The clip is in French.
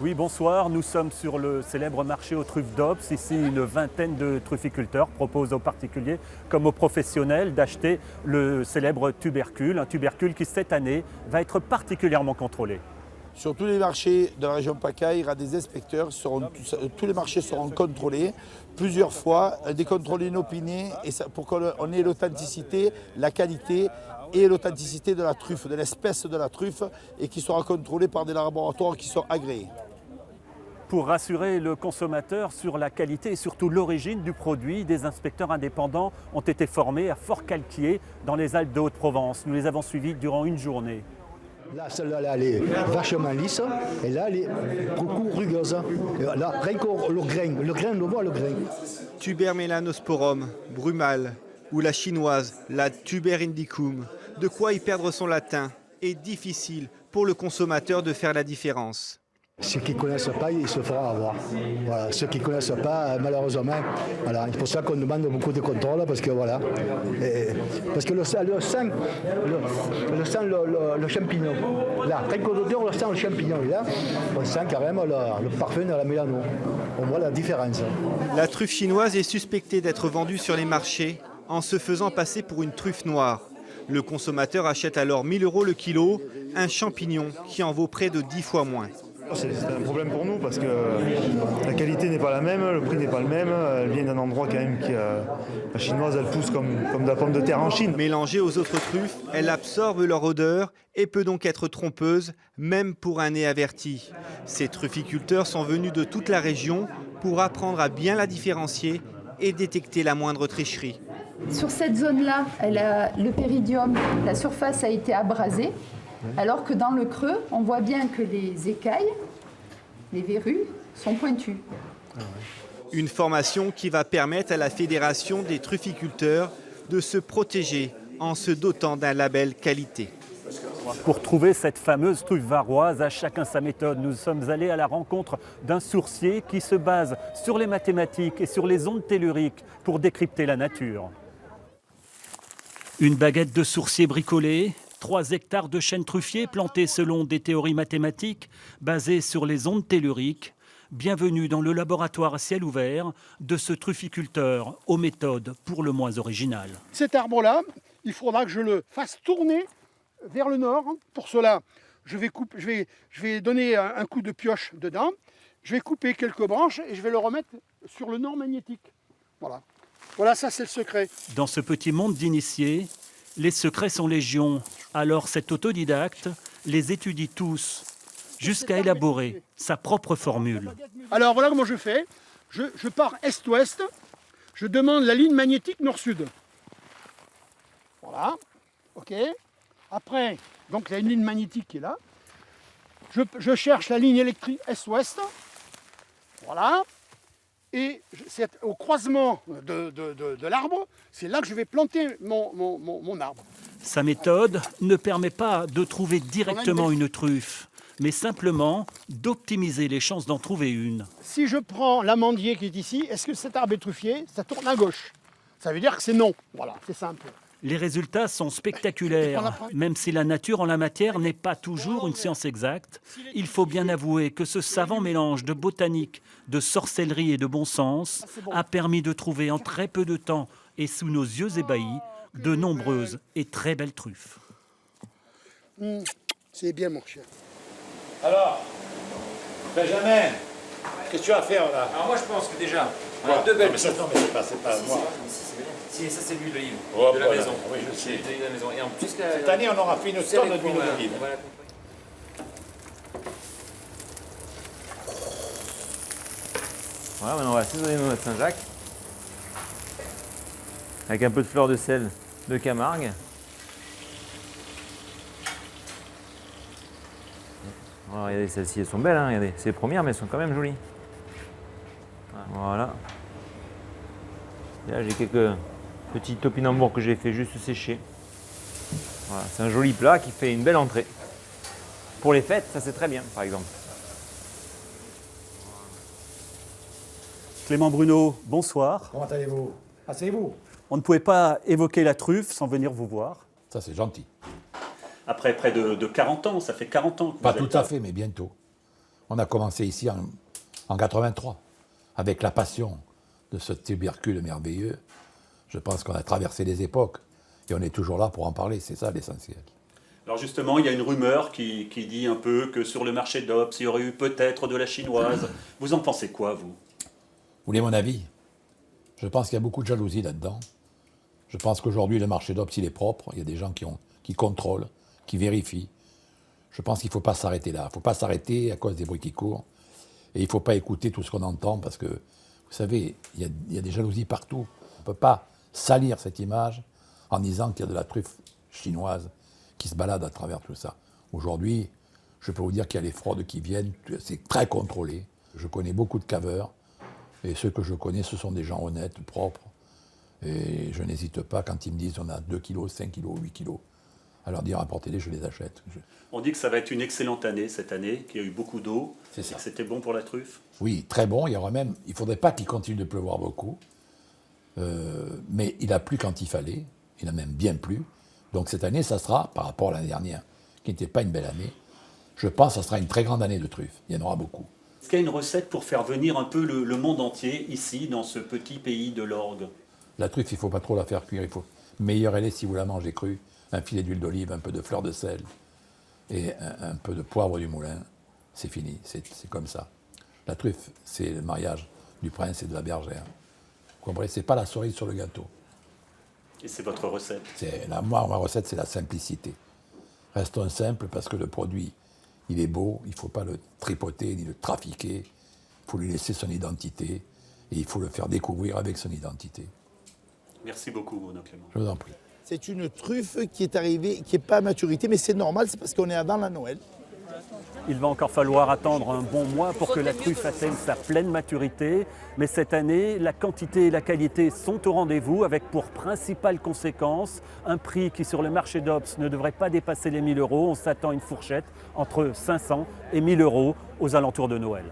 Oui, bonsoir. Nous sommes sur le célèbre marché aux truffes d'Obs. Ici, une vingtaine de trufficulteurs proposent aux particuliers comme aux professionnels d'acheter le célèbre tubercule, un tubercule qui cette année va être particulièrement contrôlé. Sur tous les marchés de la région PACA, il y aura des inspecteurs, tous les marchés seront contrôlés plusieurs fois, des contrôles inopinés et pour qu'on ait l'authenticité, la qualité et l'authenticité de la truffe, de l'espèce de la truffe et qui sera contrôlée par des laboratoires qui sont agréés. Pour rassurer le consommateur sur la qualité et surtout l'origine du produit, des inspecteurs indépendants ont été formés à Fort-Calquier dans les Alpes de Haute-Provence. Nous les avons suivis durant une journée. Là, celle-là, elle est vachement lisse et là, elle est beaucoup rugueuse. Et là, rien que le grain, on le voit, le grain. Tuber melanosporum, brumale, ou la chinoise, la Tuber indicum. De quoi y perdre son latin est difficile pour le consommateur de faire la différence. Ceux qui ne connaissent pas, il se fera avoir. Voilà. Ceux qui ne connaissent pas, malheureusement, voilà. C'est pour ça qu'on demande beaucoup de contrôle, parce que voilà. Parce que le champignon, là, rien qu'au odeur, on sent le champignon, et là, on sent carrément le parfum de la mélano. On voit la différence. La truffe chinoise est suspectée d'être vendue sur les marchés en se faisant passer pour une truffe noire. Le consommateur achète alors 1 000 € le kilo, un champignon qui en vaut près de 10 fois moins. C'est un problème pour nous parce que la qualité n'est pas la même, le prix n'est pas le même. Elle vient d'un endroit quand même qui la chinoise, elle pousse comme de la pomme de terre en Chine. Mélangée aux autres truffes, elle absorbe leur odeur et peut donc être trompeuse, même pour un nez averti. Ces trufficulteurs sont venus de toute la région pour apprendre à bien la différencier et détecter la moindre tricherie. Sur cette zone-là, le péridium, la surface a été abrasée. Alors que dans le creux, on voit bien que les écailles, les verrues, sont pointues. Une formation qui va permettre à la Fédération des trufficulteurs de se protéger en se dotant d'un label qualité. Pour trouver cette fameuse truffe varoise, à chacun sa méthode. Nous sommes allés à la rencontre d'un sourcier qui se base sur les mathématiques et sur les ondes telluriques pour décrypter la nature. Une baguette de sourcier bricolée, 3 hectares de chênes truffiers plantés selon des théories mathématiques basées sur les ondes telluriques. Bienvenue dans le laboratoire à ciel ouvert de ce trufficulteur aux méthodes pour le moins originales. Cet arbre-là, il faudra que je le fasse tourner vers le nord. Pour cela, je vais donner un coup de pioche dedans. Je vais couper quelques branches et je vais le remettre sur le nord magnétique. Voilà. Voilà, ça c'est le secret. Dans ce petit monde d'initiés, les secrets sont légion. Alors cet autodidacte les étudie tous jusqu'à élaborer sa propre formule. Alors voilà comment je fais. Je pars est-ouest. Je demande la ligne magnétique nord-sud. Voilà. OK. Après, donc il y a une ligne magnétique qui est là. Je cherche la ligne électrique est-ouest. Voilà. Et c'est au croisement de l'arbre, c'est là que je vais planter mon arbre. Sa méthode ne permet pas de trouver directement une truffe, mais simplement d'optimiser les chances d'en trouver une. Si je prends l'amandier qui est ici, est-ce que cet arbre est truffier? Ça tourne à gauche. Ça veut dire que c'est non. Voilà, c'est simple. Les résultats sont spectaculaires. Même si la nature en la matière n'est pas toujours une science exacte, il faut bien avouer que ce savant mélange de botanique, de sorcellerie et de bon sens a permis de trouver en très peu de temps et sous nos yeux ébahis de nombreuses et très belles truffes. C'est bien mon cher. Alors, Benjamin, qu'est-ce que tu vas faire là? Alors moi je pense que déjà, on Quoi? a 2 belles Non, mais ça, non, mais c'est pas moi. Si, ça c'est l'huile d'olive Oh, de la voilà. maison. Oui, je sais. De la maison. Et en plus, Cette année, on aura fait une tonne d'huile d'olive. Voilà, maintenant on va assaisonner nos noix de Saint-Jacques avec un peu de fleur de sel de Camargue. Alors, regardez, celles-ci elles sont belles, hein, regardez. C'est les premières, mais elles sont quand même jolies. Voilà. Et là, j'ai quelques petits topinambours que j'ai fait juste sécher. Voilà, c'est un joli plat qui fait une belle entrée. Pour les fêtes, ça c'est très bien, par exemple. Clément Bruno, bonsoir. Comment allez-vous? Asseyez-vous. On ne pouvait pas évoquer la truffe sans venir vous voir. Ça, c'est gentil. Après près de 40 ans, ça fait 40 ans que Pas vous tout êtes à fait, mais bientôt. On a commencé ici en 83, avec la passion de ce tubercule merveilleux. Je pense qu'on a traversé les époques et on est toujours là pour en parler, c'est ça l'essentiel. Alors justement, il y a une rumeur qui dit un peu que sur le marché d'Ops, il y aurait eu peut-être de la chinoise. Vous en pensez quoi, vous? Vous voulez mon avis? Je pense qu'il y a beaucoup de jalousie là-dedans. Je pense qu'aujourd'hui, le marché d'Ops, il est propre. Il y a des gens qui contrôlent, qui vérifient. Je pense qu'il ne faut pas s'arrêter là. Il ne faut pas s'arrêter à cause des bruits qui courent. Et il ne faut pas écouter tout ce qu'on entend parce que, vous savez, il y a des jalousies partout. On ne peut pas salir cette image en disant qu'il y a de la truffe chinoise qui se balade à travers tout ça. Aujourd'hui, je peux vous dire qu'il y a les fraudes qui viennent. C'est très contrôlé. Je connais beaucoup de caveurs. Et ceux que je connais, ce sont des gens honnêtes, propres. Et je n'hésite pas, quand ils me disent on a 2 kilos, 5 kilos, 8 kilos, à leur dire apportez-les, je les achète. On dit que ça va être une excellente année cette année, qu'il y a eu beaucoup d'eau. C'est ça. C'était bon pour la truffe? Oui, très bon. Il ne faudrait pas qu'il continue de pleuvoir beaucoup. Mais il a plu quand il fallait. Il a même bien plu. Donc cette année, ça sera, par rapport à l'année dernière, qui n'était pas une belle année, je pense que ça sera une très grande année de truffe. Il y en aura beaucoup. Est-ce qu'il y a une recette pour faire venir un peu le monde entier ici, dans ce petit pays de l'orgue? La truffe, il ne faut pas trop la faire cuire. Meilleure elle est si vous la mangez crue. Un filet d'huile d'olive, un peu de fleur de sel et un peu de poivre du moulin. C'est fini, c'est comme ça. La truffe, c'est le mariage du prince et de la bergère. Vous comprenez? Ce n'est pas la cerise sur le gâteau. Et c'est votre recette? Ma recette, c'est la simplicité. Restons simples parce que le produit, il est beau. Il ne faut pas le tripoter ni le trafiquer. Il faut lui laisser son identité et il faut le faire découvrir avec son identité. Merci beaucoup, Bruno Clément. Je vous en prie. C'est une truffe qui est arrivée, qui n'est pas à maturité, mais c'est normal, c'est parce qu'on est avant la Noël. Il va encore falloir attendre un bon mois pour que la truffe atteigne sa pleine maturité. Mais cette année, la quantité et la qualité sont au rendez-vous avec pour principale conséquence un prix qui sur le marché d'Ops ne devrait pas dépasser les 1 000 €. On s'attend à une fourchette entre 500 et 1 000 € aux alentours de Noël.